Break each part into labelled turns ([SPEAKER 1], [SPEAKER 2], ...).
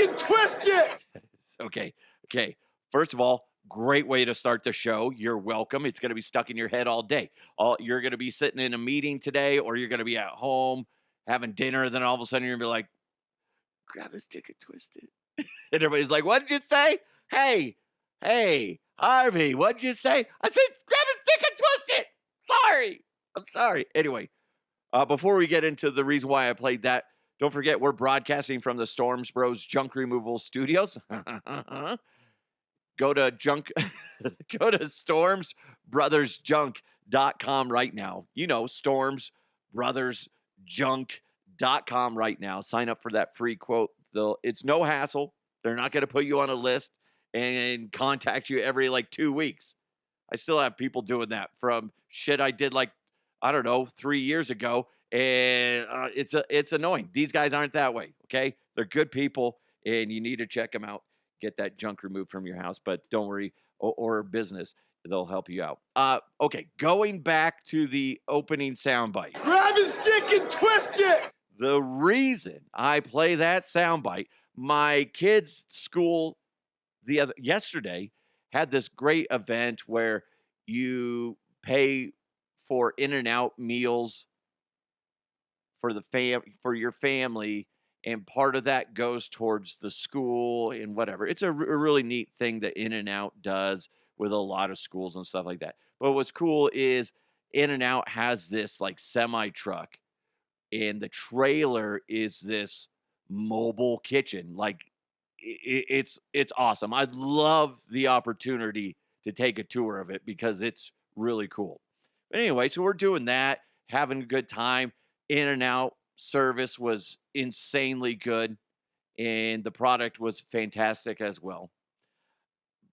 [SPEAKER 1] dick and twist it.
[SPEAKER 2] Okay. First of all, great way to start the show. You're welcome. It's going to be stuck in your head all day. You're going to be sitting in a meeting today, or you're going to be at home having dinner. Then all of a sudden you're going to be like, grab his dick and twist it. And everybody's like, what'd you say? Hey, Harvey, what'd you say? I said, grab his dick and twist it. Sorry. I'm sorry. Anyway, before we get into the reason why I played that, don't forget we're broadcasting from the Storms Bros Junk Removal Studios. Go to stormsbrothersjunk.com right now. You know, stormsbrothersjunk.com right now. Sign up for that free quote. It's no hassle. They're not going to put you on a list and contact you every 2 weeks. I still have people doing that from shit I did 3 years ago. And it's annoying. These guys aren't that way, okay? They're good people, and you need to check them out. Get that junk removed from your house, but don't worry, or business. They'll help you out. Okay, going back to the opening soundbite.
[SPEAKER 1] Grab his dick and twist it.
[SPEAKER 2] The reason I play that soundbite, my kids' school yesterday had this great event where you pay for In-N-Out meals for your family, and part of that goes towards the school and whatever. It's a really neat thing that In-N-Out does with a lot of schools and stuff like that. But what's cool is In-N-Out has this semi truck, and the trailer is this mobile kitchen. It's awesome. I'd love the opportunity to take a tour of it because it's really cool. But anyway, so we're doing that, having a good time. In-N-Out service was insanely good, and the product was fantastic as well.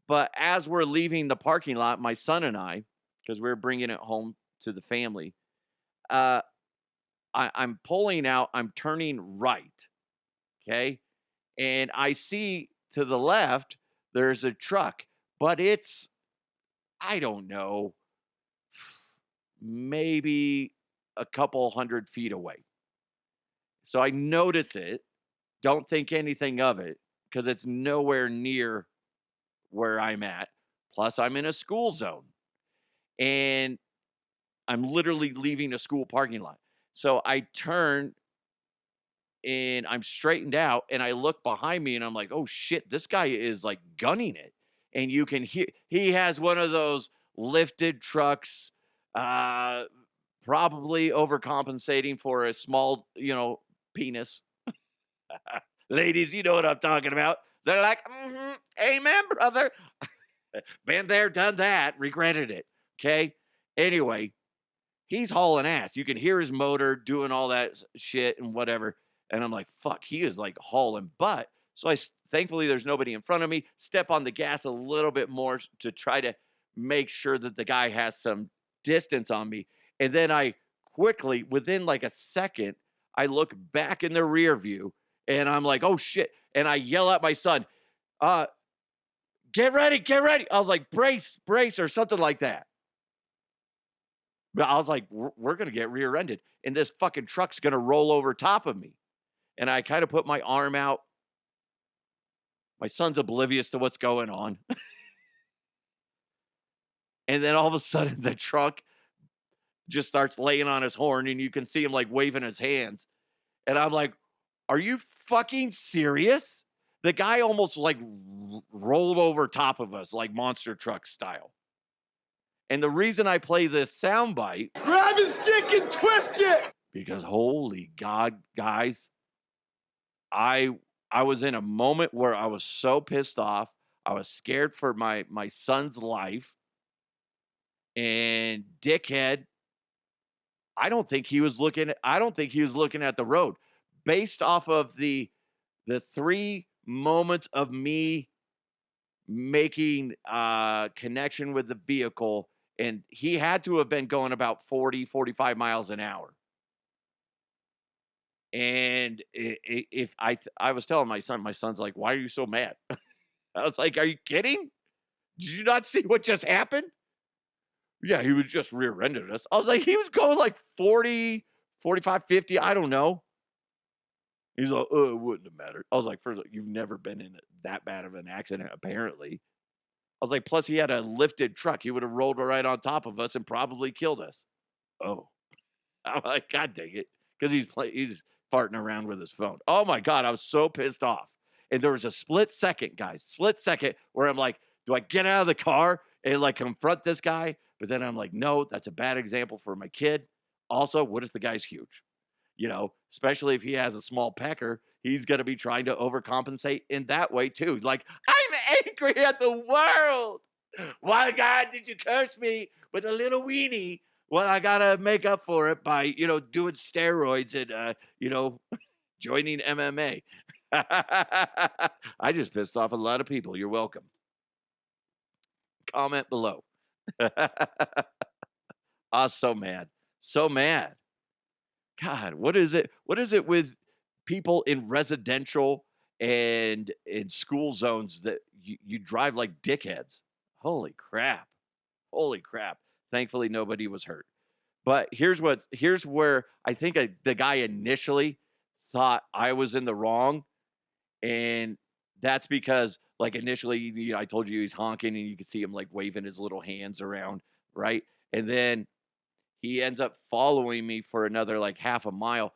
[SPEAKER 2] But as we're leaving the parking lot, my son and I, because we're bringing it home to the family, I'm pulling out, I'm turning right, okay? And I see to the left, there's a truck, but it's, I don't know, maybe a couple 100 feet away. So I notice it, don't think anything of it, because it's nowhere near where I'm at. Plus, I'm in a school zone. And I'm literally leaving a school parking lot. So I turn and I'm straightened out, and I look behind me and I'm like, oh shit, this guy is gunning it. And you can hear, he has one of those lifted trucks, probably overcompensating for a small, penis. Ladies, you know what I'm talking about. They're like, amen, brother. Been there, done that, regretted it. Okay. Anyway, he's hauling ass. You can hear his motor doing all that shit and whatever. And I'm like, fuck, he is hauling butt. So thankfully there's nobody in front of me. Step on the gas a little bit more to try to make sure that the guy has some distance on me. And then I quickly, within a second, I look back in the rear view and I'm like, oh shit. And I yell at my son, get ready. I was like, brace, or something like that. But I was like, we're going to get rear-ended, and this fucking truck's going to roll over top of me. And I kind of put my arm out. My son's oblivious to what's going on. And then all of a sudden, the truck just starts laying on his horn, and you can see him waving his hands. And I'm like, are you fucking serious? The guy almost rolled over top of us, monster truck style. And the reason I play this soundbite,
[SPEAKER 1] grab his dick and twist it,
[SPEAKER 2] because holy God, guys, I was in a moment where I was so pissed off. I was scared for my son's life. And dickhead, I don't think he was looking at the road. Based off of the 3 moments of me making connection with the vehicle, and he had to have been going about 40, 45 miles an hour. And if I was telling my son's like, why are you so mad? I was like, are you kidding? Did you not see what just happened? Yeah, he was just rear-ended us. I was like, he was going 40, 45, 50, I don't know. He's like, oh, it wouldn't have mattered. I was like, first of all, you've never been in that bad of an accident, apparently. I was like, plus he had a lifted truck. He would have rolled right on top of us and probably killed us. Oh, I'm like, God dang it. Because he's farting around with his phone. Oh my God, I was so pissed off. And there was a split second, guys, where I'm like, do I get out of the car and like confront this guy? But then I'm like, no, that's a bad example for my kid. Also, what if the guy's huge? Especially if he has a small pecker, he's going to be trying to overcompensate in that way too. Like, I'm angry at the world. Why, God, did you curse me with a little weenie? Well, I got to make up for it by, doing steroids and, joining MMA. I just pissed off a lot of people. You're welcome. Comment below. I was so mad. So mad. God, what is it? What is it with people in residential and in school zones that you drive like dickheads? Holy crap. Holy crap. Thankfully, nobody was hurt. But here's where I think the guy initially thought I was in the wrong. And that's because, like, initially, I told you he's honking and you could see him like waving his little hands around, right? And then he ends up following me for another like half a mile,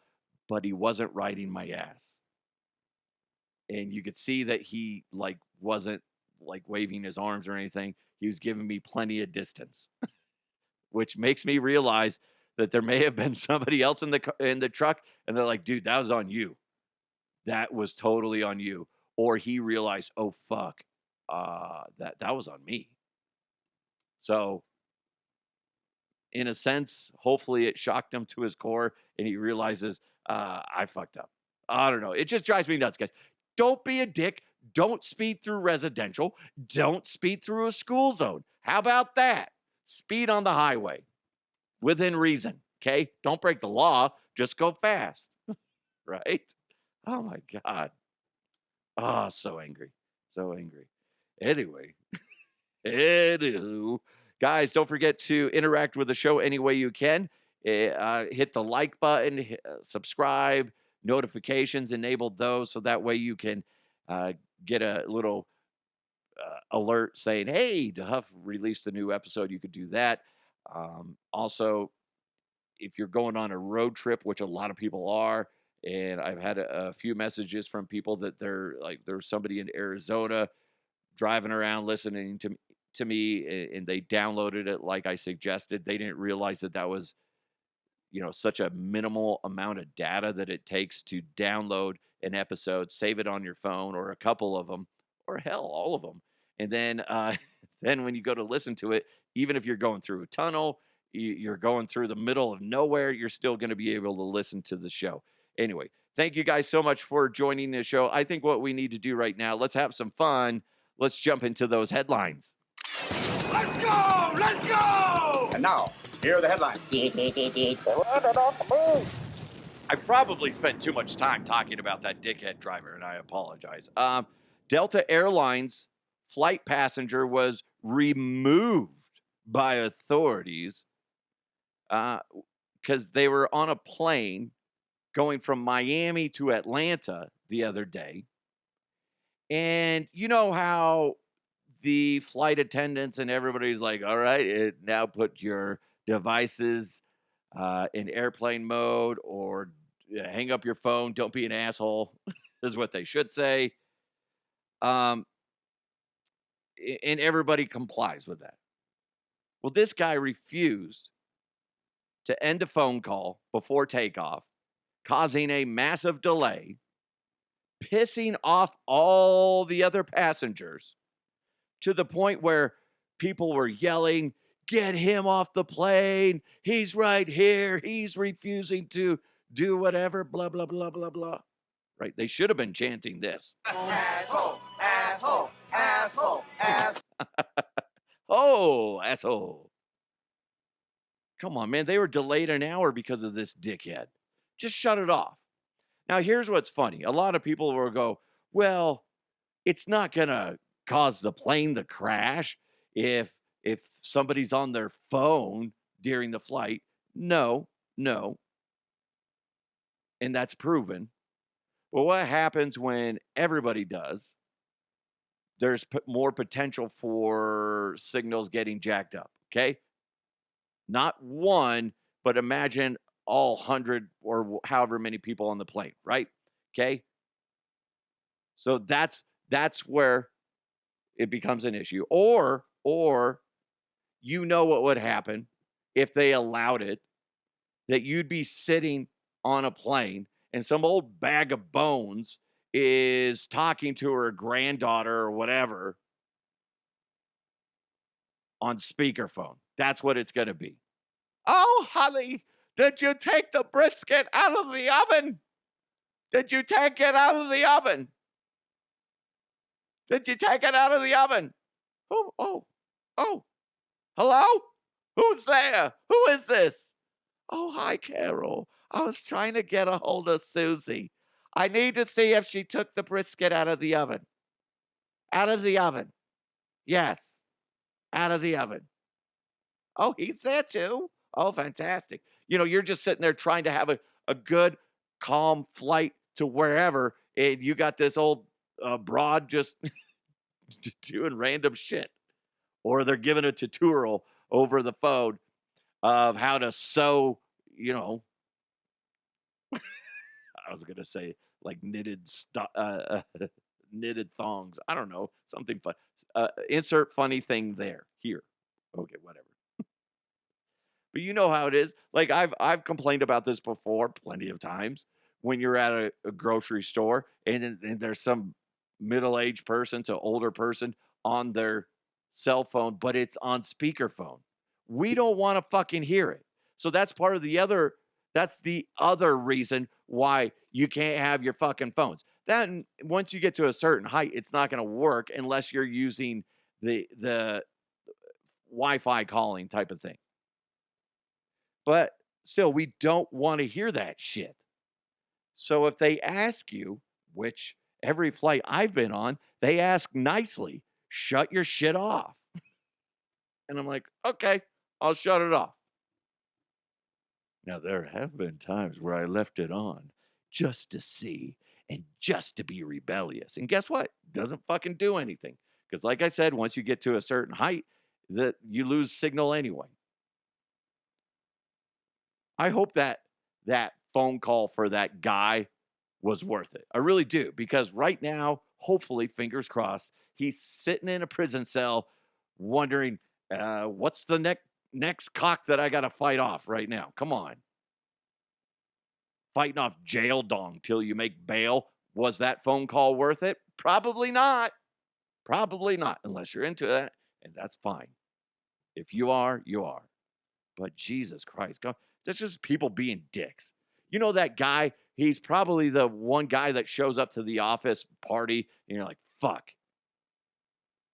[SPEAKER 2] but he wasn't riding my ass. And you could see that he like wasn't like waving his arms or anything. He was giving me plenty of distance, which makes me realize that there may have been somebody else in the truck, and they're like, dude, that was on you. That was totally on you. Or he realized, oh fuck, that was on me. So in a sense, hopefully it shocked him to his core and he realizes, I fucked up. I don't know. It just drives me nuts, guys. Don't be a dick. Don't speed through residential. Don't speed through a school zone. How about that? Speed on the highway within reason, okay? Don't break the law. Just go fast, right? Oh, my God. Oh, so angry. So angry. Anyway, anywho, guys, don't forget to interact with the show any way you can. Hit the like button, subscribe, notifications, enable those so that way you can get a little alert saying, hey, DeHuff released a new episode. You could do that. Also, if you're going on a road trip, which a lot of people are, and I've had a few messages from people that there's somebody in Arizona driving around listening to me, and they downloaded it like I suggested. They didn't realize that was, such a minimal amount of data that it takes to download an episode, save it on your phone, or a couple of them, or hell, all of them. And then, then when you go to listen to it, even if you're going through a tunnel, you're going through the middle of nowhere, you're still going to be able to listen to the show. Anyway, thank you guys so much for joining the show. I think what we need to do right now, let's have some fun. Let's jump into those headlines.
[SPEAKER 1] Let's go! Let's go!
[SPEAKER 3] And now, here are the headlines.
[SPEAKER 2] I probably spent too much time talking about that dickhead driver, and I apologize. Delta Airlines flight passenger was removed by authorities because they were on a plane going from Miami to Atlanta the other day. And you know how the flight attendants and everybody's like, all right, now put your devices in airplane mode or hang up your phone. Don't be an asshole is what they should say. And everybody complies with that. Well, this guy refused to end a phone call before takeoff, causing a massive delay, pissing off all the other passengers to the point where people were yelling, get him off the plane. He's right here. He's refusing to do whatever, blah, blah, blah, blah, blah. Right? They should have been chanting this.
[SPEAKER 1] Asshole, asshole, asshole, asshole.
[SPEAKER 2] Oh, asshole. Come on, man. They were delayed an hour because of this dickhead. Just shut it off. Now, here's what's funny. A lot of people will go, well, it's not going to cause the plane to crash if somebody's on their phone during the flight. No. And that's proven. But what happens when everybody does? There's more potential for signals getting jacked up. Okay. Not one, but imagine all 100 or however many people on the plane, right? Okay. So that's where it becomes an issue. Or you know what would happen if they allowed it, that you'd be sitting on a plane and some old bag of bones is talking to her granddaughter or whatever on speakerphone. That's what it's going to be. Oh, honey, did you take the brisket out of the oven? Did you take it out of the oven? Did you take it out of the oven? Oh, hello? Who's there? Who is this? Oh, hi, Carol. I was trying to get a hold of Susie. I need to see if she took the brisket out of the oven. Out of the oven. Yes, out of the oven. Oh, he's there too. Oh, fantastic. You're just sitting there trying to have a good, calm flight to wherever, and you got this old broad just doing random shit. Or they're giving a tutorial over the phone of how to sew, I was going to say like knitted thongs. I don't know, something fun. Insert funny thing there, here. Okay, whatever. But you know how it is. Like I've complained about this before plenty of times when you're at a grocery store and there's some middle-aged person to older person on their cell phone, but it's on speakerphone. We don't want to fucking hear it. So that's the other reason why you can't have your fucking phones. Then once you get to a certain height, it's not going to work unless you're using the Wi-Fi calling type of thing. But still, we don't want to hear that shit. So if they ask you, which every flight I've been on, they ask nicely, shut your shit off. And I'm like, okay, I'll shut it off. Now, there have been times where I left it on just to see and just to be rebellious. And guess what? Doesn't fucking do anything. Because like I said, once you get to a certain height, that you lose signal anyway. I hope that phone call for that guy was worth it. I really do. Because right now, hopefully, fingers crossed, he's sitting in a prison cell wondering, what's the next cock that I got to fight off right now? Come on. Fighting off jail dong till you make bail. Was that phone call worth it? Probably not. Probably not, unless you're into that, and that's fine. If you are, you are. But Jesus Christ, God, that's just people being dicks. You know that guy, he's probably the one guy that shows up to the office party, and you're like, fuck.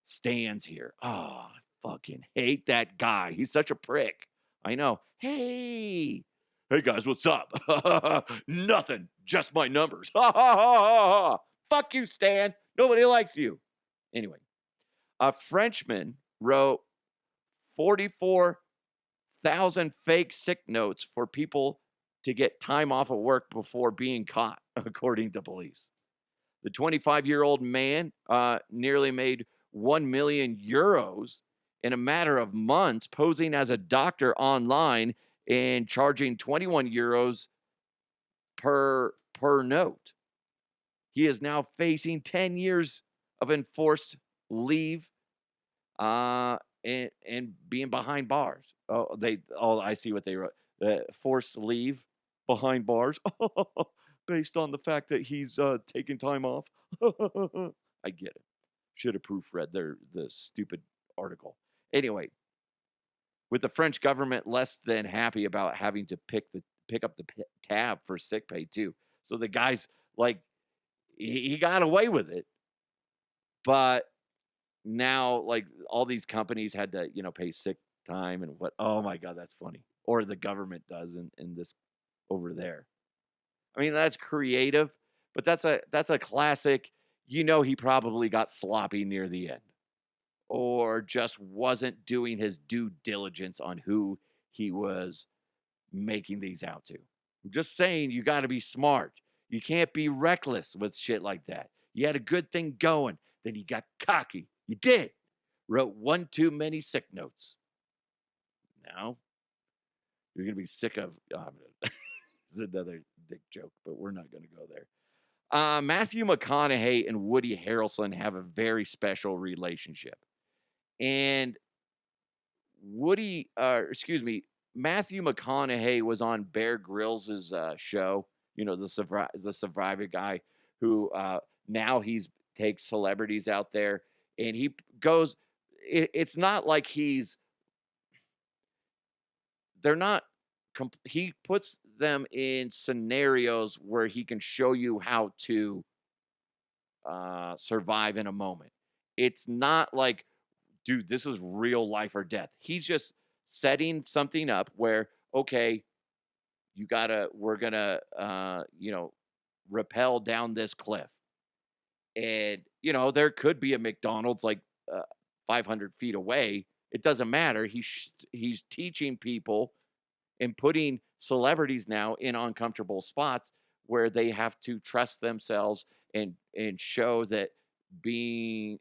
[SPEAKER 2] Stan's here. Oh, I fucking hate that guy. He's such a prick. I know. Hey guys, what's up? Nothing. Just my numbers. Fuck you, Stan. Nobody likes you. Anyway, a Frenchman wrote 44,000 fake sick notes for people to get time off of work before being caught, according to police. The 25-year-old man nearly made 1 million euros in a matter of months, posing as a doctor online and charging 21 euros per note. He is now facing 10 years of enforced leave and being behind bars. I see what they wrote. Forced leave behind bars based on the fact that he's taking time off. I get it. Should have proofread the stupid article. Anyway, with the French government less than happy about having to pick up the tab for sick pay too. So the guy's like, he got away with it, but now like all these companies had to pay sick time and what. Oh my God, that's funny. Or the government does in this over there. I mean, that's creative, but that's a classic. He probably got sloppy near the end, or just wasn't doing his due diligence on who he was making these out to. I'm just saying, you got to be smart. You can't be reckless with shit like that. You had a good thing going, then you got cocky. You did. Wrote one too many sick notes. Now you're gonna be sick of. It's another dick joke, but we're not gonna go there. Matthew McConaughey and Woody Harrelson have a very special relationship, and Matthew McConaughey was on Bear Grylls' show. You know, the Survivor guy who now he's takes celebrities out there, and he goes. It's not like they're not. He puts them in scenarios where he can show you how to survive in a moment. It's not like, dude, this is real life or death. He's just setting something up where, okay, we're gonna, rappel down this cliff. And, there could be a McDonald's like 500 feet away. It doesn't matter. He's teaching people and putting celebrities now in uncomfortable spots where they have to trust themselves and show that being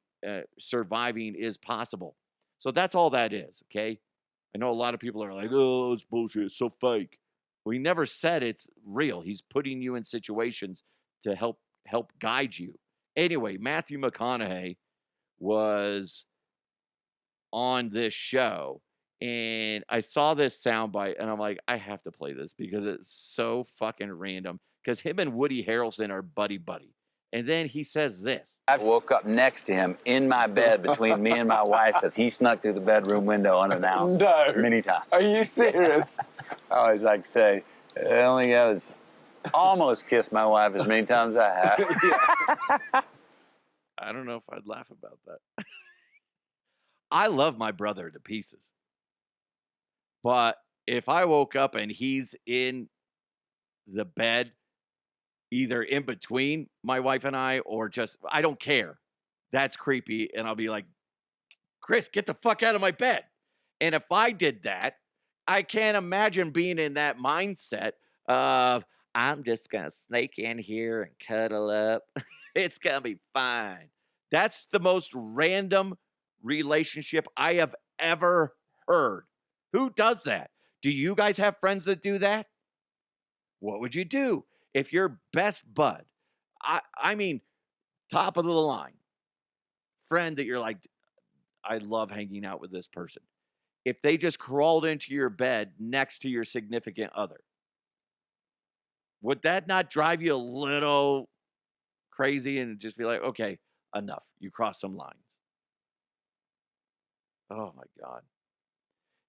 [SPEAKER 2] surviving is possible. So that's all that is. Okay. I know a lot of people are like, oh, it's bullshit. It's so fake. Well, he never said it's real. He's putting you in situations to help guide you. Anyway, Matthew McConaughey was on this show, and I saw this soundbite, and I'm like, I have to play this because it's so fucking random. Because him and Woody Harrelson are buddy. And then he says this.
[SPEAKER 3] I woke up next to him in my bed between me and my wife because he snuck through the bedroom window unannounced many times.
[SPEAKER 4] Are you serious?
[SPEAKER 3] I always like to say, I only was almost kissed my wife as many times as I have.
[SPEAKER 2] I don't know if I'd laugh about that. I love my brother to pieces. But if I woke up and he's in the bed, either in between my wife and I, or just, I don't care. That's creepy. And I'll be like, Chris, get the fuck out of my bed. And if I did that, I can't imagine being in that mindset of, I'm just going to snake in here and cuddle up. It's going to be fine. That's the most random relationship I have ever heard. Who does that? Do you guys have friends that do that? What would you do if your best bud, I mean, top of the line, friend that you're like, I love hanging out with this person. If they just crawled into your bed next to your significant other, would that not drive you a little crazy and just be like, okay, enough. You crossed some lines. Oh my God.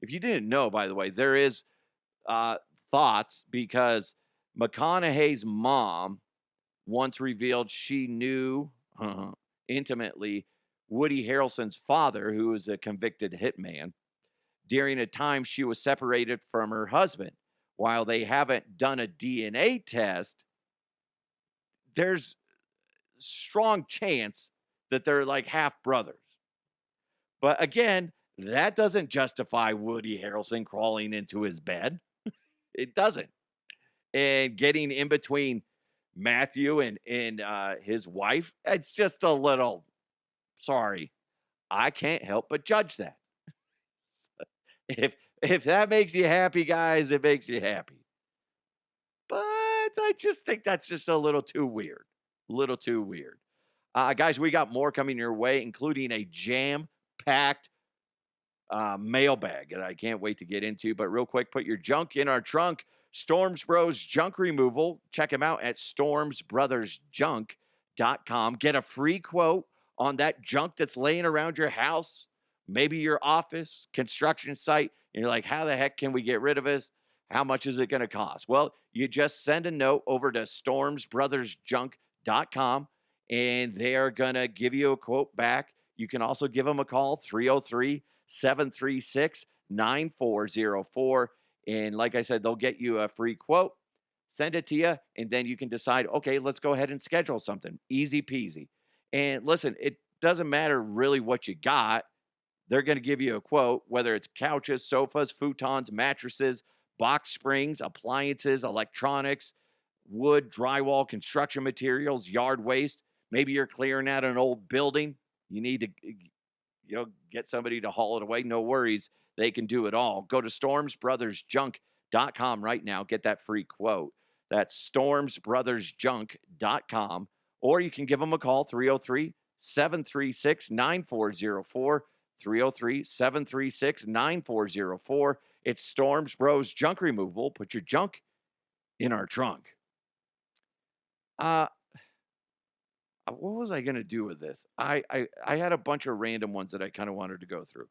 [SPEAKER 2] If you didn't know, by the way, there is thoughts because McConaughey's mom once revealed she knew intimately Woody Harrelson's father, who was a convicted hitman, during a time she was separated from her husband. While they haven't done a DNA test, there's strong chance that they're like half brothers. But again, that doesn't justify Woody Harrelson crawling into his bed. It doesn't. And getting in between Matthew and his wife, it's just a little, sorry, I can't help but judge that. If that makes you happy, guys, it makes you happy. But I just think that's just a little too weird. A little too weird. Guys, we got more coming your way, including a jam-packed mailbag that I can't wait to get into. But real quick, put your junk in our trunk. Storms Bros Junk Removal. Check them out at stormsbrothersjunk.com. Get a free quote on that junk that's laying around your house, maybe your office, construction site. And you're like, how the heck can we get rid of this? How much is it going to cost? Well, you just send a note over to stormsbrothersjunk.com and they're going to give you a quote back. You can also give them a call, 303-736-9404. And like I said, they'll get you a free quote, send it to you, and then you can decide, okay, let's go ahead and schedule something. Easy peasy. And listen, it doesn't matter really what you got. They're going to give you a quote, whether it's couches, sofas, futons, mattresses, box springs, appliances, electronics, wood, drywall, construction materials, yard waste. Maybe you're clearing out an old building. You need to, get somebody to haul it away. No worries. They can do it all. Go to stormsbrothersjunk.com right now. Get that free quote. That's stormsbrothersjunk.com. Or you can give them a call, 303-736-9404. 303-736-9404. It's Storms Bros Junk Removal. Put your junk in our trunk. What was I going to do with this? I had a bunch of random ones that I kind of wanted to go through.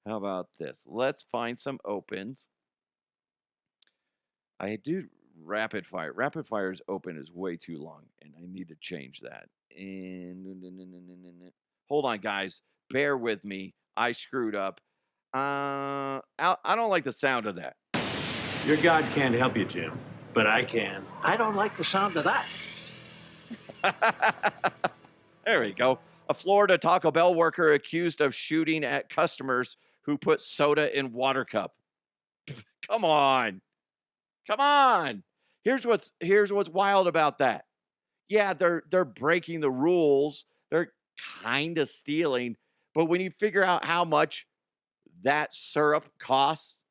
[SPEAKER 2] How about this? Let's find some opens. I do rapid fire. Rapid fire's open is way too long, and I need to change that. And hold on, guys. Bear with me. I screwed up. I don't like the sound of that.
[SPEAKER 4] Your God can't help you, Jim, but I can.
[SPEAKER 5] I don't like the sound of that.
[SPEAKER 2] There we go. A Florida Taco Bell worker accused of shooting at customers who put soda in water cup. Come on. Come on. Here's what's wild about that. Yeah, they're breaking the rules. They're kind of stealing, but when you figure out how much that syrup costs,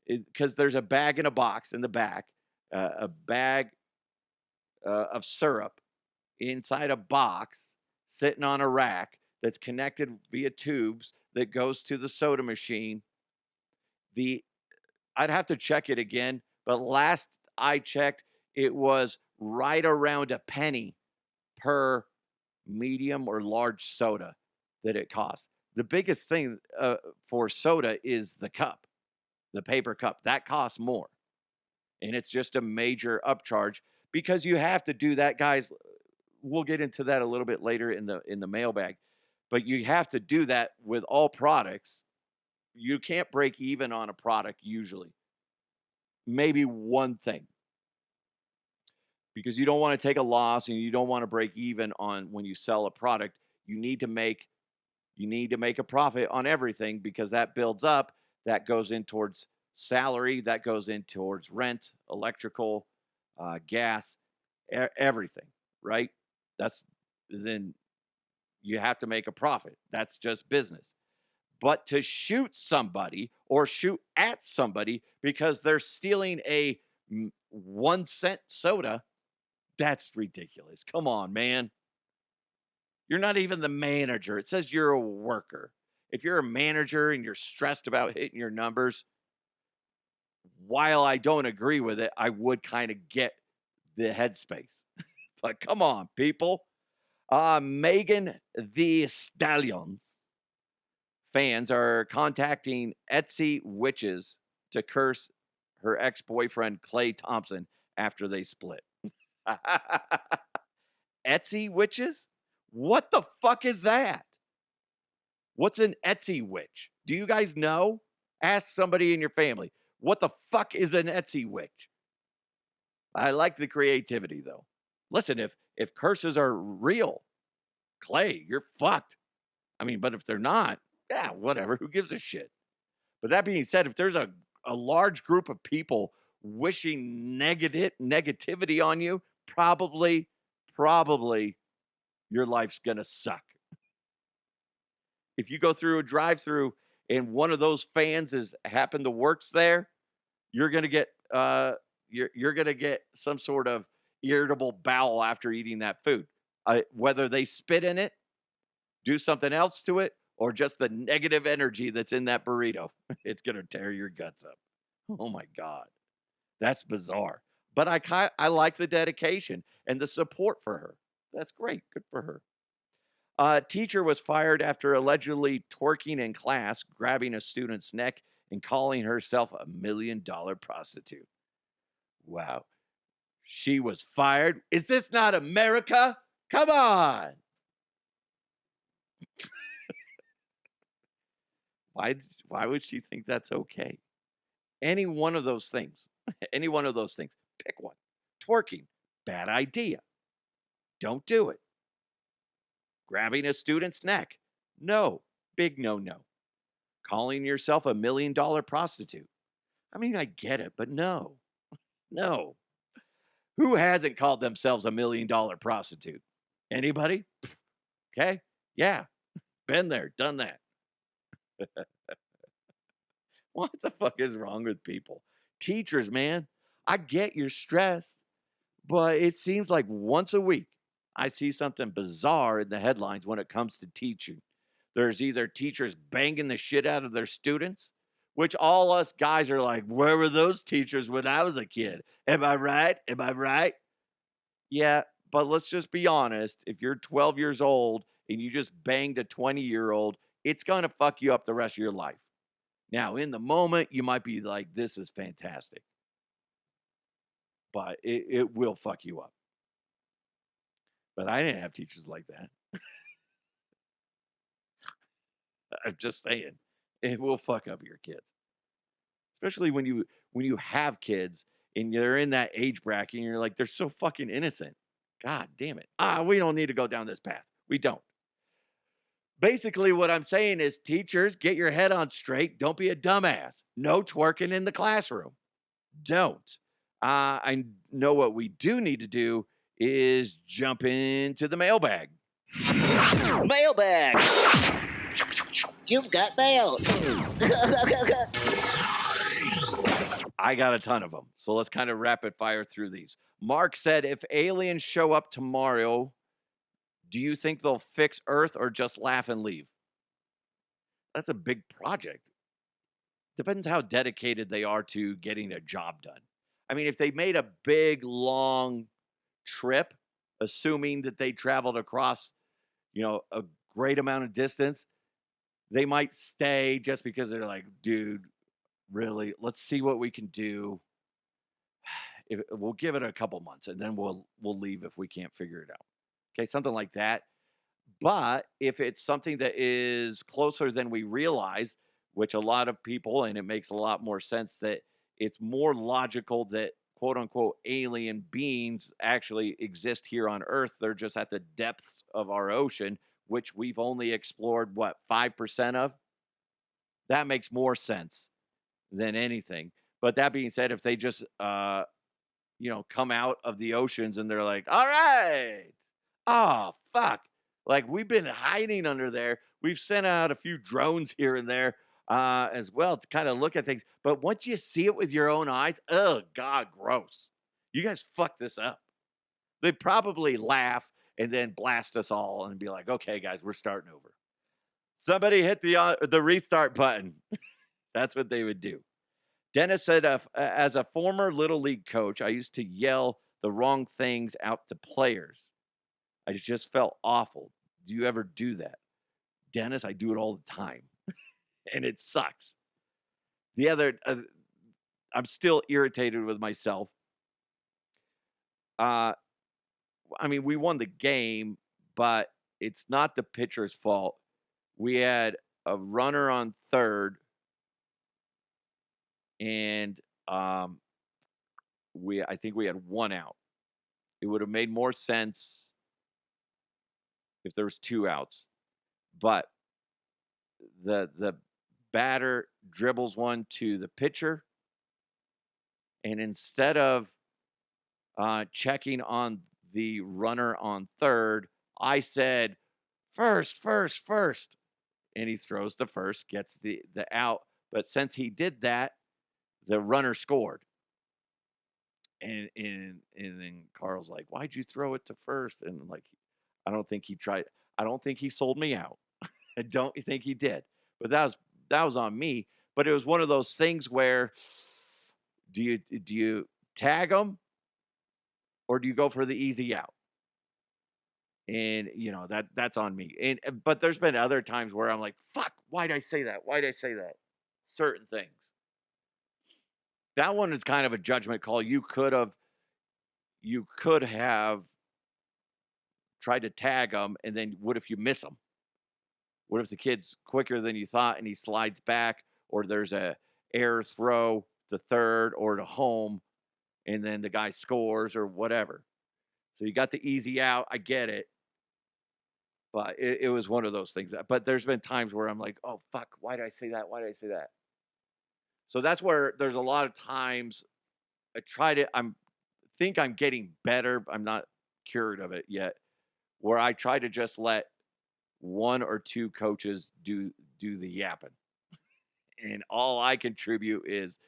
[SPEAKER 2] because there's a bag in a box in the back, a bag of syrup inside a box sitting on a rack that's connected via tubes that goes to the soda machine. I'd have to check it again, but last I checked, it was right around a penny per medium or large soda that it costs. The biggest thing for soda is the cup, the paper cup. That costs more. And it's just a major upcharge because you have to do that, guys. We'll get into that a little bit later in the mailbag. But you have to do that with all products. You can't break even on a product usually. Maybe one thing. Because you don't want to take a loss and you don't want to break even on when you sell a product. You need to make a profit on everything because that builds up. That goes in towards salary. That goes in towards rent, electrical, gas, everything, right? Then you have to make a profit. That's just business. But to shoot somebody or shoot at somebody because they're stealing a 1 cent soda, that's ridiculous. Come on, man. You're not even the manager. It says you're a worker. If you're a manager and you're stressed about hitting your numbers, while I don't agree with it, I would kind of get the headspace. But come on, people. Megan Thee Stallion fans are contacting Etsy witches to curse her ex-boyfriend Klay Thompson after they split. Etsy witches? What the fuck is that? What's an Etsy witch? Do you guys know? Ask somebody in your family. What the fuck is an Etsy witch? I like the creativity, though. Listen, if curses are real, Klay, you're fucked. I mean, but if they're not, yeah, whatever. Who gives a shit? But that being said, if there's a large group of people wishing negativity on you, probably your life's going to suck. If you go through a drive-through and one of those fans works there, you're going to get you're going to get some sort of irritable bowel after eating that food. Whether they spit in it, do something else to it, or just the negative energy that's in that burrito, it's going to tear your guts up. Oh my God. That's bizarre. But I like the dedication and the support for her. That's great. Good for her. A teacher was fired after allegedly twerking in class, grabbing a student's neck, and calling herself a $1 million prostitute. Wow. She was fired. Is this not America? Come on. Why would she think that's okay? Any one of those things. Any one of those things. Pick one. Twerking. Bad idea. Don't do it. Grabbing a student's neck. No. Big no-no. Calling yourself a $1 million prostitute. I mean, I get it, but no. No. Who hasn't called themselves a $1 million prostitute? Anybody? Okay. Yeah. Been there, done that. What the fuck is wrong with people? Teachers, man, I get you're stressed, but it seems like once a week I see something bizarre in the headlines when it comes to teaching. There's either teachers banging the shit out of their students, which all us guys are like, where were those teachers when I was a kid? Am I right? Am I right? Yeah, but let's just be honest. If you're 12 years old and you just banged a 20-year-old, it's going to fuck you up the rest of your life. Now, in the moment, you might be like, this is fantastic. But it will fuck you up. But I didn't have teachers like that. I'm just saying, it will fuck up your kids. Especially when you have kids and they're in that age bracket and you're like, they're so fucking innocent. God damn it. We don't need to go down this path. We don't. Basically, what I'm saying is, teachers, get your head on straight. Don't be a dumbass. No twerking in the classroom. Don't. I know what we do need to do is jump into the mailbag.
[SPEAKER 6] Mailbag. You've got mail.
[SPEAKER 2] I got a ton of them. So let's kind of rapid fire through these. Mark said, if aliens show up tomorrow, do you think they'll fix Earth or just laugh and leave? That's a big project. Depends how dedicated they are to getting a job done. I mean, if they made a big, long trip, assuming that they traveled across, a great amount of distance, they might stay just because they're like, dude, really, let's see what we can do. We'll give it a couple months and then we'll leave if we can't figure it out. Okay, something like that. But if it's something that is closer than we realize, which a lot of people, and it makes a lot more sense that it's more logical that quote unquote alien beings actually exist here on Earth. They're just at the depths of our ocean, which we've only explored, 5% of? That makes more sense than anything. But that being said, if they just, come out of the oceans and they're like, all right, oh, fuck. Like, we've been hiding under there. We've sent out a few drones here and there as well to kind of look at things. But once you see it with your own eyes, oh, God, gross. You guys fucked this up. They'd probably laugh and then blast us all and be like, okay, guys, we're starting over. Somebody hit the restart button. That's what they would do. Dennis said, as a former Little League coach, I used to yell the wrong things out to players. I just felt awful. Do you ever do that? Dennis, I do it all the time. And it sucks. The other, I'm still irritated with myself. We won the game, but it's not the pitcher's fault. We had a runner on third, and I think we had one out. It would have made more sense if there was two outs, but the batter dribbles one to the pitcher, and instead of checking on the runner on third, I said, first, and he throws to first, gets the out. But since he did that, the runner scored. And then Carl's like, why'd you throw it to first? And I'm like, I don't think he sold me out. I don't think he did. But that was on me. But it was one of those things where do you tag him or do you go for the easy out? And that's on me. But there's been other times where I'm like, fuck, why'd I say that? Certain things. That one is kind of a judgment call. You could have tried to tag him, and then what if you miss him? What if the kid's quicker than you thought and he slides back, or there's a error throw to third or to home, and then the guy scores or whatever. So you got the easy out. I get it. But it was one of those things. But there's been times where I'm like, oh, fuck, why did I say that? So that's where there's a lot of times I'm think I'm getting better. I'm not cured of it yet, where I try to just let one or two coaches do the yapping. And all I contribute is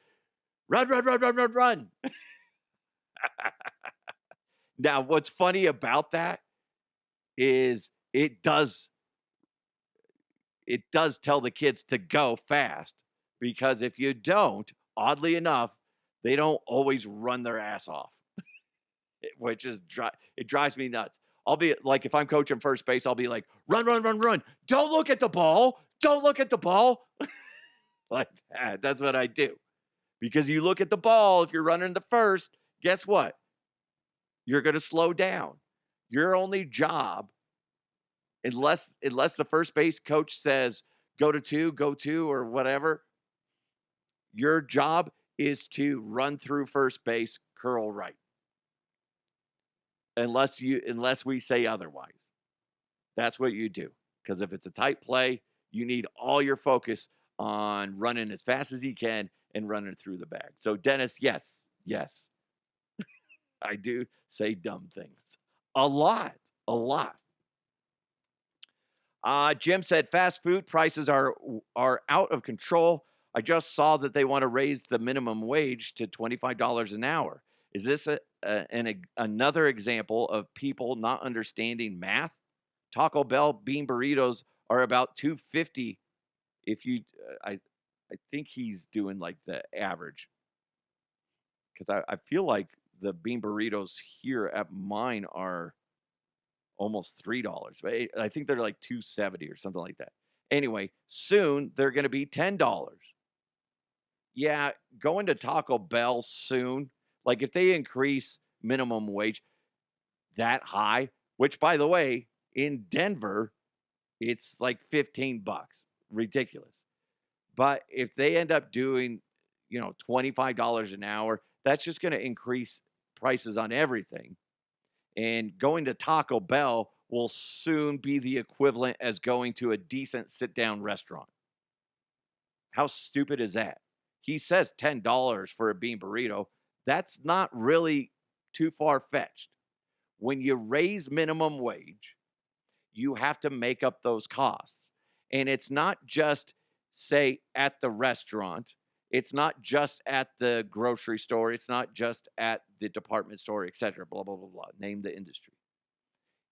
[SPEAKER 2] run, run, run, run, run, run. Now, what's funny about that is it does tell the kids to go fast, because if you don't, oddly enough, they don't always run their ass off, which is it drives me nuts. I'll be like, if I'm coaching first base, I'll be like, run, run, run, run. Don't look at the ball. Don't look at the ball. Like that. That's what I do. Because you look at the ball, if you're running the first, guess what? You're going to slow down. Your only job, unless the first base coach says go to, or whatever, your job is to run through first base, curl right. Unless we say otherwise. That's what you do. Because if it's a tight play, you need all your focus on running as fast as you can and running through the bag. So Dennis, yes. I do say dumb things. A lot. Jim said fast food prices are out of control. I just saw that they want to raise the minimum wage to $25 an hour. Is this another example of people not understanding math? Taco Bell bean burritos are about $2.50. If you, I think he's doing like the average, because I feel like the bean burritos here at mine are almost $3, but I think they're like $2.70 or something like that. Anyway, soon they're going to be $10. Yeah, going to Taco Bell soon. Like if they increase minimum wage that high, which by the way, in Denver, it's like $15. Ridiculous. But if they end up doing, $25 an hour, that's just going to increase prices on everything. And going to Taco Bell will soon be the equivalent as going to a decent sit-down restaurant. How stupid is that? He says $10 for a bean burrito. That's not really too far-fetched. When you raise minimum wage, you have to make up those costs. And it's not just, say, at the restaurant. It's not just at the grocery store. It's not just at the department store, etc. Blah, blah, blah, blah. Name the industry.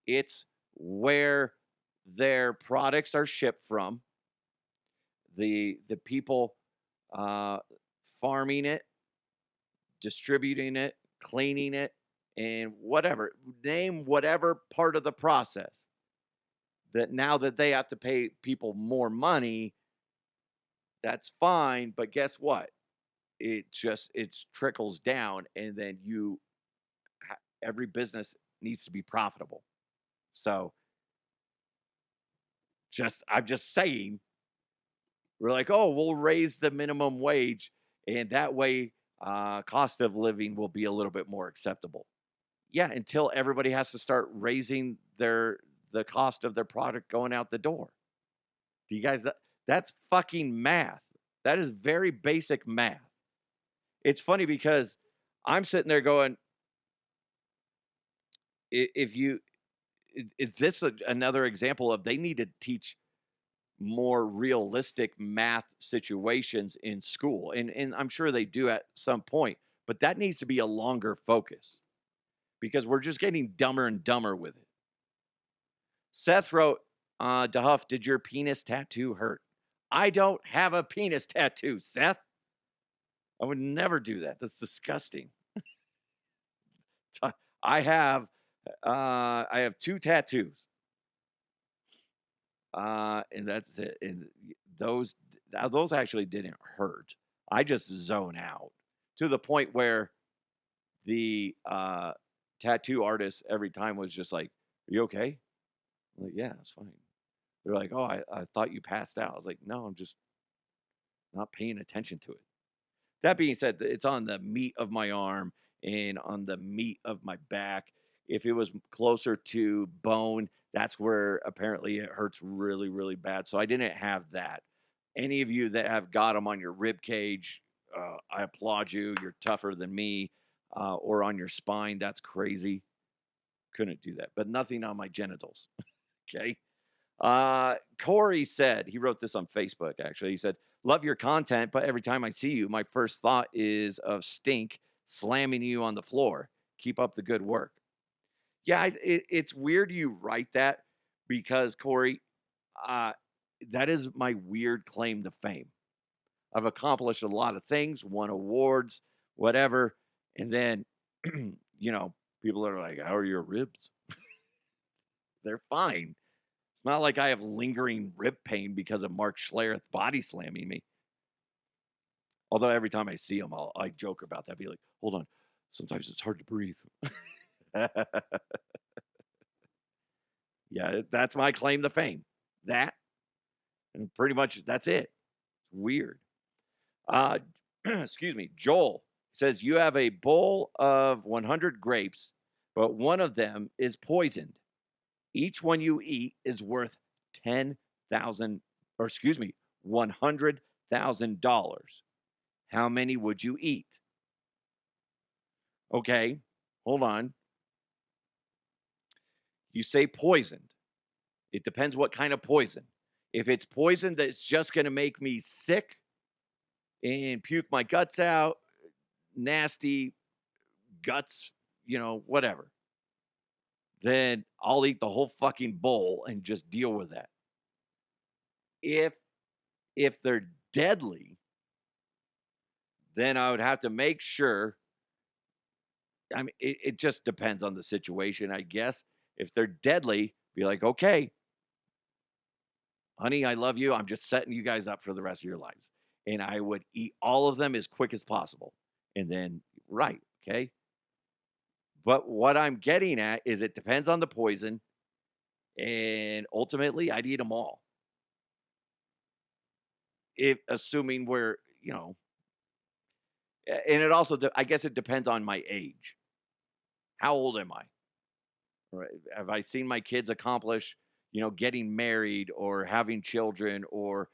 [SPEAKER 2] It's where their products are shipped from, the people farming it, distributing it, cleaning it, and whatever. Name whatever part of the process that now that they have to pay people more money, that's fine. But guess what? It trickles down, and then every business needs to be profitable. So I'm just saying, we're like, oh, we'll raise the minimum wage, and that way cost of living will be a little bit more acceptable. Yeah, until everybody has to start raising the cost of their product going out the door. Do you guys, that's fucking math. That is very basic math. It's funny because I'm sitting there going, is this another example of they need to teach more realistic math situations in school? And I'm sure they do at some point, but that needs to be a longer focus because we're just getting dumber and dumber with it. Seth wrote, DeHuff, did your penis tattoo hurt? I don't have a penis tattoo, Seth. I would never do that. That's disgusting. I have 2 tattoos. And that's it. And those actually didn't hurt. I just zone out to the point where the tattoo artist every time was just like, "Are you okay?" I'm like, "Yeah, it's fine." They're like, "Oh, I thought you passed out." I was like, "No, I'm just not paying attention to it." That being said, it's on the meat of my arm and on the meat of my back. If it was closer to bone, that's where apparently it hurts really, really bad. So I didn't have that. Any of you that have got them on your rib cage, I applaud you. You're tougher than me. or on your spine. That's crazy. Couldn't do that, but nothing on my genitals. Okay. Corey said, he wrote this on Facebook, actually. He said, love your content, but every time I see you, my first thought is of Stink slamming you on the floor. Keep up the good work. Yeah, it's weird you write that because, Corey, that is my weird claim to fame. I've accomplished a lot of things, won awards, whatever. And then, people are like, how are your ribs? They're fine. It's not like I have lingering rib pain because of Mark Schlereth body slamming me. Although every time I see him, I joke about that. Be like, hold on. Sometimes it's hard to breathe. Yeah, that's my claim to fame. That, and pretty much that's it. It's weird. Excuse me. Joel says, you have a bowl of 100 grapes, but one of them is poisoned. Each one you eat is worth $100,000. How many would you eat? Okay, hold on. You say poisoned. It depends what kind of poison. If it's poison that's just going to make me sick and puke my guts out, nasty guts, whatever, then I'll eat the whole fucking bowl and just deal with that. If they're deadly, then I would have to make sure. I mean, it just depends on the situation, I guess. If they're deadly, be like, okay, honey, I love you. I'm just setting you guys up for the rest of your lives. And I would eat all of them as quick as possible. And then, right, okay? But what I'm getting at is it depends on the poison. And ultimately, I'd eat them all. Assuming we're, and it also, I guess it depends on my age. How old am I? Right? Have I seen my kids accomplish, getting married or having children or,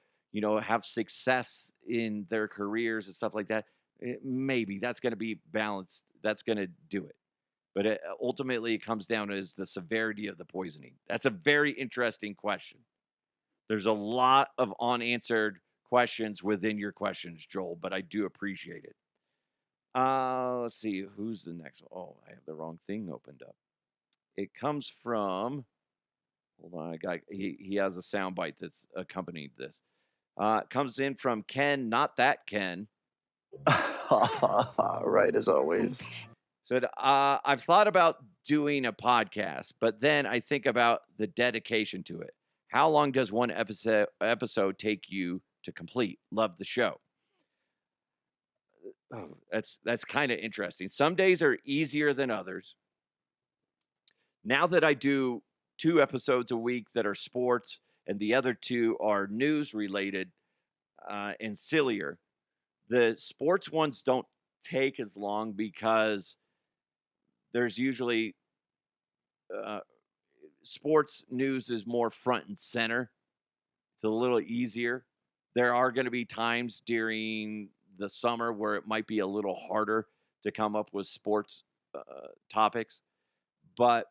[SPEAKER 2] have success in their careers and stuff like that? Maybe that's going to be balanced. That's going to do it. But ultimately, it comes down to the severity of the poisoning. That's a very interesting question. There's a lot of unanswered questions within your questions, Joel, but I do appreciate it. Let's see. Who's the next one? Oh, I have the wrong thing opened up. It comes from, hold on, he has a soundbite that's accompanied this. It comes in from Ken, not that Ken.
[SPEAKER 7] Right, as always.
[SPEAKER 2] Said, I've thought about doing a podcast, but then I think about the dedication to it. How long does one episode take you to complete? Love the show. Oh, that's kind of interesting. Some days are easier than others. Now that I do 2 episodes a week that are sports and the other 2 are news related and sillier, the sports ones don't take as long because there's usually sports news is more front and center. It's a little easier. There are going to be times during the summer where it might be a little harder to come up with sports topics. But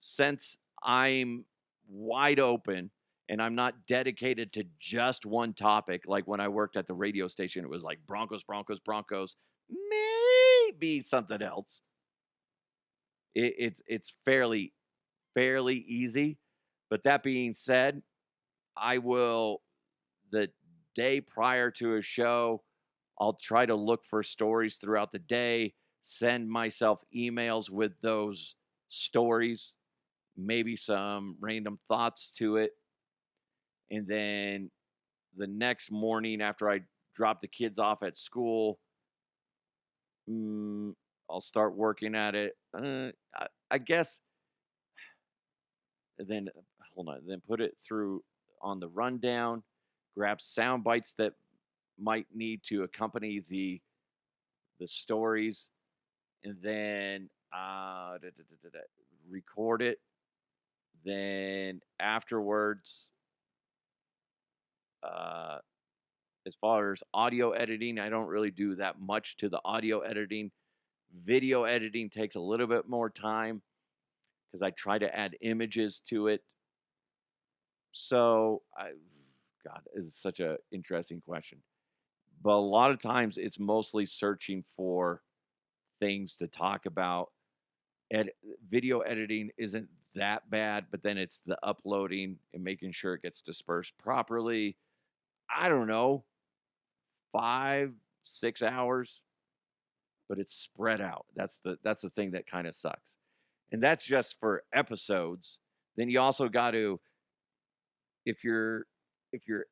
[SPEAKER 2] since I'm wide open and I'm not dedicated to just one topic, like when I worked at the radio station, it was like Broncos, maybe something else. It's fairly easy. But that being said, I will, the day prior to a show, I'll try to look for stories throughout the day, send myself emails with those stories, maybe some random thoughts to it. And then the next morning after I drop the kids off at school, I'll start working at it. I guess. Then, hold on, then put it through on the rundown, grab sound bites that might need to accompany the stories, and then record it. Then afterwards, as far as audio editing, I don't really do that much to the audio editing. Video editing takes a little bit more time because I try to add images to it. So, God, this is such an interesting question. But a lot of times it's mostly searching for things to talk about. Video editing isn't that bad, but then it's the uploading and making sure it gets dispersed properly. I don't know, 5, 6 hours, but it's spread out. That's the thing that kind of sucks. And that's just for episodes. Then you also got to, if you're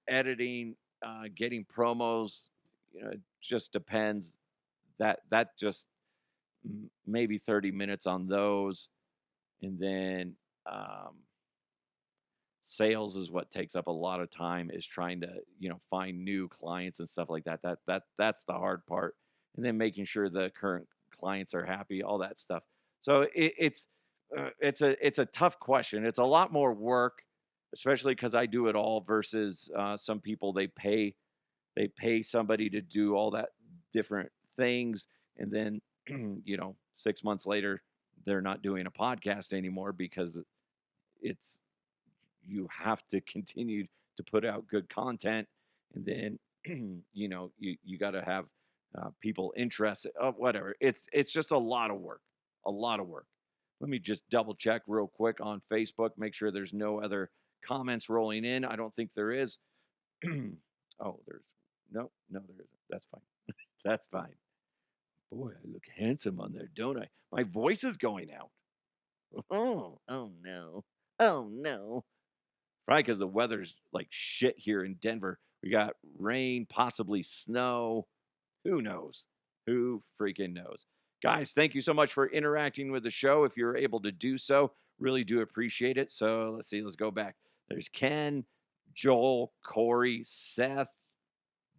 [SPEAKER 2] editing, getting promos, it just depends. That just maybe 30 minutes on those, and then sales is what takes up a lot of time, is trying to find new clients and stuff like that. That's the hard part, and then making sure the current clients are happy, all that stuff. So it's a tough question. It's a lot more work, especially because I do it all versus some people they pay somebody to do all that different things, and then 6 months later they're not doing a podcast anymore because you have to continue to put out good content, and then you got to have people interested. Whatever. It's just a lot of work. Let me just double check real quick on Facebook, make sure there's no other comments rolling in. I don't think there is. Oh, there's no, there isn't. That's fine. That's fine. Boy, I look handsome on there, don't I? My voice is going out. Oh no. Probably because the weather's like shit here in Denver. We got rain, possibly snow. Who knows? Who freaking knows? Guys, thank you so much for interacting with the show. If you're able to do so, really do appreciate it. So let's see. Let's go back. There's Ken, Joel, Corey, Seth,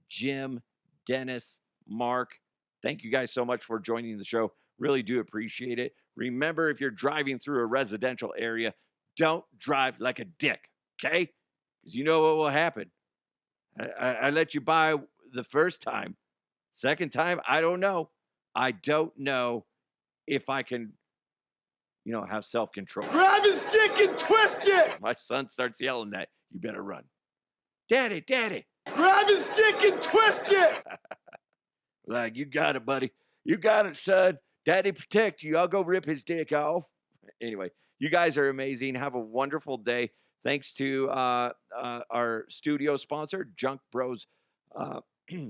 [SPEAKER 2] Jim, Dennis, Mark. Thank you guys so much for joining the show. Really do appreciate it. Remember, if you're driving through a residential area, don't drive like a dick, okay? Because you know what will happen. I let you by the first time. Second time, I don't know. I don't know if I can, have self-control.
[SPEAKER 1] Grab his dick and twist it!
[SPEAKER 2] My son starts yelling that. You better run. Daddy.
[SPEAKER 1] Grab his dick and twist it!
[SPEAKER 2] Like, you got it, buddy. You got it, son. Daddy protect you. I'll go rip his dick off. Anyway, you guys are amazing. Have a wonderful day. Thanks to our studio sponsor, Junk Bros.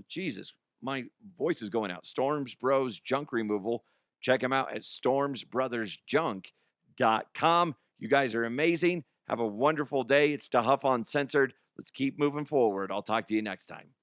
[SPEAKER 2] Jesus, my voice is going out. Storms Bros Junk Removal. Check them out at stormsbrothersjunk.com. You guys are amazing. Have a wonderful day. It's DeHuff Uncensored. Let's keep moving forward. I'll talk to you next time.